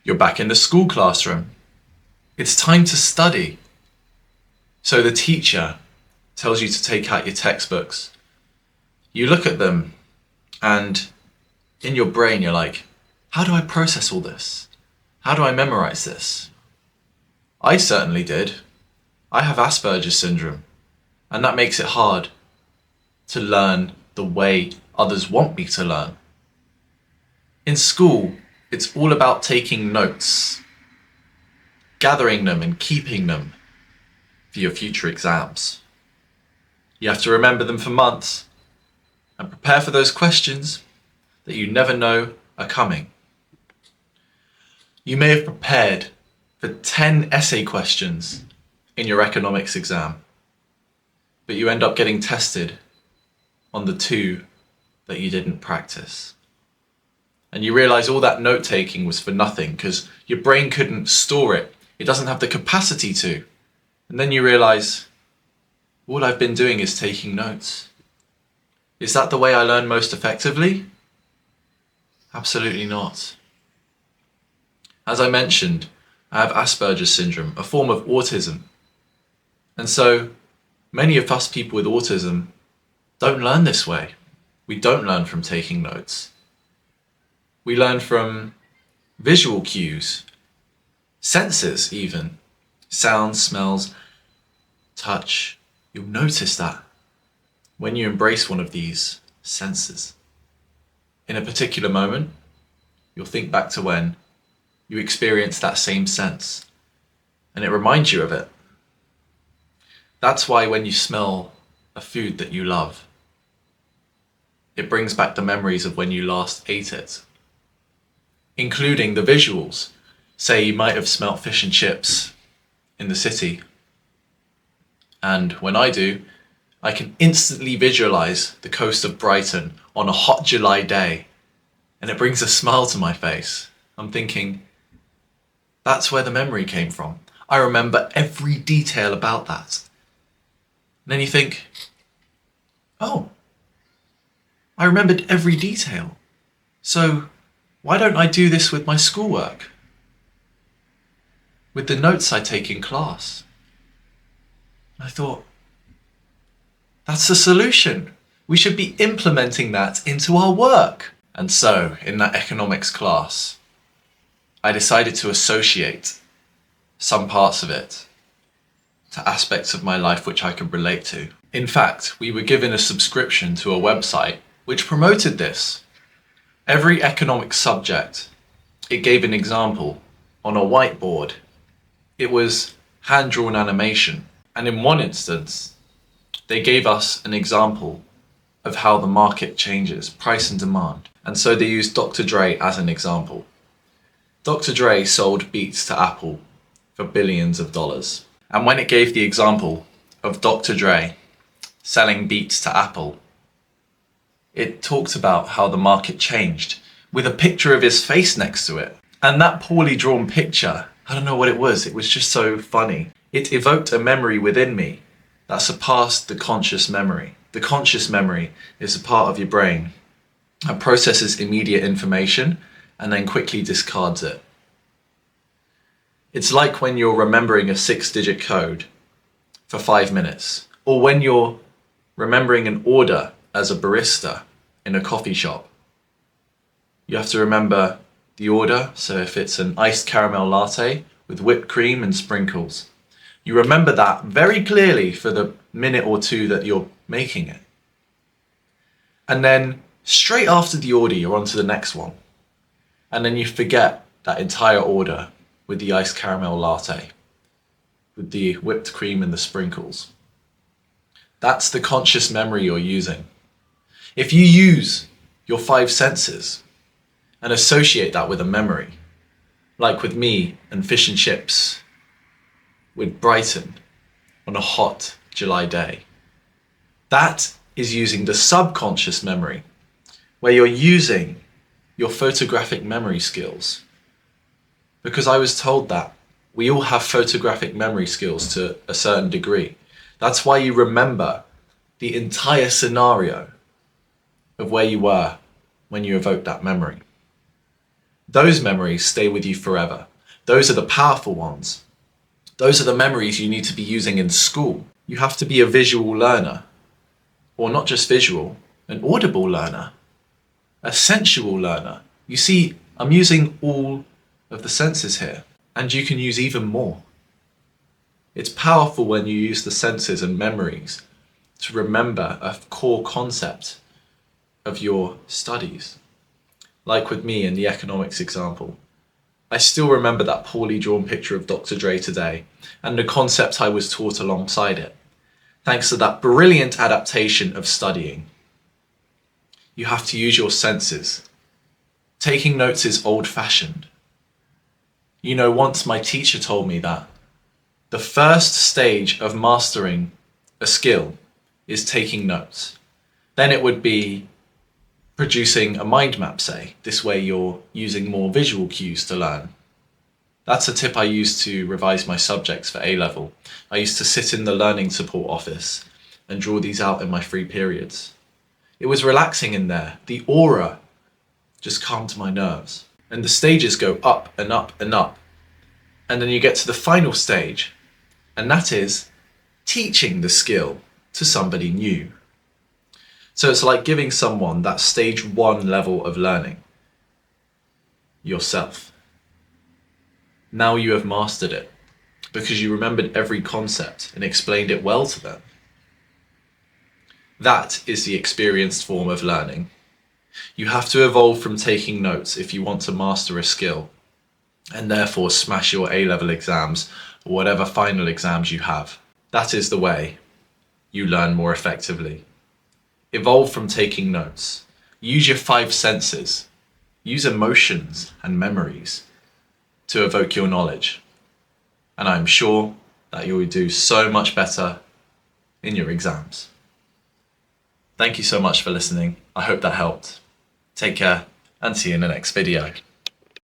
You're back in the school classroom. It's time to study. So the teacher tells you to take out your textbooks. You look at them and in your brain you're like, how do I process all this? How do I memorize this? I certainly did. I have Asperger's syndrome, and that makes it hard to learn the way others want me to learn. In school, it's all about taking notes, gathering them and keeping them for your future exams. You have to remember them for months and prepare for those questions that you never know are coming. You may have prepared for 10 essay questions in your economics exam, but you end up getting tested on the 2 that you didn't practice. And you realize all that note taking was for nothing because your brain couldn't store it. It doesn't have the capacity to. And then you realize all I've been doing is taking notes. Is that the way I learn most effectively? Absolutely not. As I mentioned, I have Asperger's syndrome, a form of autism. And so many of us people with autism don't learn this way. We don't learn from taking notes. We learn from visual cues, senses even, sounds, smells, touch. You'll notice that when you embrace one of these senses. In a particular moment, you'll think back to when you experienced that same sense, and it reminds you of it. That's why when you smell a food that you love, it brings back the memories of when you last ate it, including the visuals. Say you might have smelt fish and chips in the city, and when I do, I can instantly visualize the coast of Brighton on a hot July day, and it brings a smile to my face. I'm thinking, that's where the memory came from. I remember every detail about that. And then you think, oh, I remembered every detail. So why don't I do this with my schoolwork? With the notes I take in class? I thought, that's the solution. We should be implementing that into our work. And so, in that economics class, I decided to associate some parts of it to aspects of my life which I could relate to. In fact, we were given a subscription to a website which promoted this. Every economics subject, it gave an example on a whiteboard. It was hand-drawn animation. And in one instance, they gave us an example of how the market changes, price and demand. And so they used Dr. Dre as an example. Dr. Dre sold beats to Apple for billions of dollars. And when it gave the example of Dr. Dre selling beats to Apple, it talked about how the market changed with a picture of his face next to it. And that poorly drawn picture, I don't know what it was just so funny. It evoked a memory within me that surpassed the conscious memory. The conscious memory is a part of your brain that processes immediate information and then quickly discards it. It's like when you're remembering a 6-digit code for 5 minutes, or when you're remembering an order as a barista in a coffee shop. You have to remember the order, so if it's an iced caramel latte with whipped cream and sprinkles, you remember that very clearly for the minute or 2 that you're making it. And then straight after the order, you're on to the next one. And then you forget that entire order with the iced caramel latte, with the whipped cream and the sprinkles. That's the conscious memory you're using. If you use your 5 senses and associate that with a memory, like with me and fish and chips, with Brighton on a hot July day, that is using the subconscious memory, where you're using your photographic memory skills. Because I was told that we all have photographic memory skills to a certain degree. That's why you remember the entire scenario of where you were when you evoke that memory. Those memories stay with you forever. Those are the powerful ones. Those are the memories you need to be using in school. You have to be a visual learner, or not just visual, an audible learner, a sensual learner. You see, I'm using all of the senses here, and you can use even more. It's powerful when you use the senses and memories to remember a core concept of your studies. Like with me in the economics example. I still remember that poorly drawn picture of Dr. Dre today, and the concept I was taught alongside it, thanks to that brilliant adaptation of studying. You have to use your senses. Taking notes is old-fashioned. You know, once my teacher told me that the first stage of mastering a skill is taking notes. Then it would be producing a mind map, say. This way you're using more visual cues to learn. That's a tip I used to revise my subjects for A-level. I used to sit in the learning support office and draw these out in my free periods. It was relaxing in there. The aura just calmed my nerves. And the stages go up and up and up. And then you get to the final stage, and that is teaching the skill to somebody new. So it's like giving someone that stage 1 level of learning. Yourself. Now you have mastered it because you remembered every concept and explained it well to them. That is the experienced form of learning. You have to evolve from taking notes if you want to master a skill and therefore smash your A-level exams or whatever final exams you have. That is the way you learn more effectively. Evolve from taking notes. Use your 5 senses. Use emotions and memories to evoke your knowledge. And I'm sure that you will do so much better in your exams. Thank you so much for listening. I hope that helped. Take care and see you in the next video.